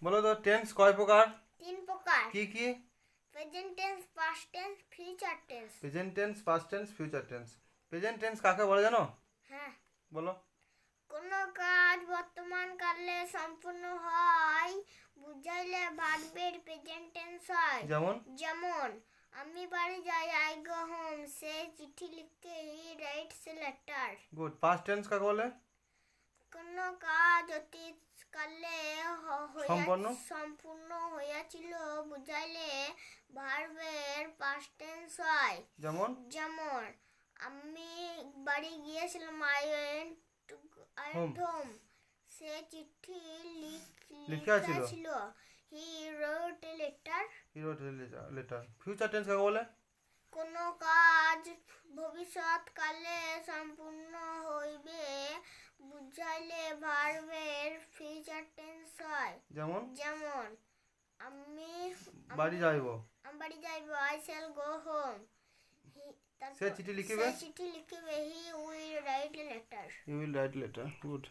বলো তো টেন্স কয় প্রকার? 3 প্রকার। কি কি? Present tense, past tense, future tense. Present tense, past tense, future tense. Present tense কাকে বলে জানো? হ্যাঁ। বলো। কোনো কাজ বর্তমান কালে সম্পূর্ণ হয় বুঝাইলে ভার্বের প্রেজেন্ট টেন্স হয়। যেমন? যেমন আমি বাড়ি যাই, আই গো হোম। সে চিঠি লিখে, he writes a letter. Good. Past tense কাকে বলে? কোনো কাজ অতীতকালে সম্পন্ন। সম্পূর্ণ হইয়াছিল বুঝাইলে ভার্বের পাস্ট টেন্স হয়। যেমন? যেমন আমি বাড়ি গিয়েছিলাম, আই ওয়েন্ট হোম। সে চিঠি লিখিয়াছিল, he wrote a letter. He wrote a letter. Future tense কাকে বলে? কোনো কাজ ভবিষ্যৎকালে সম্পূর্ণ হইবে বুঝাইলে ভার্বের ফিউচার টেন্স হয়। যেমন? যেমন আমি বাড়ি যাইব, আমি বাড়ি যাইব, আই শ্যাল গো হোম। সে চিঠি লিখিবে, he will write a letter. He will write letter. Good.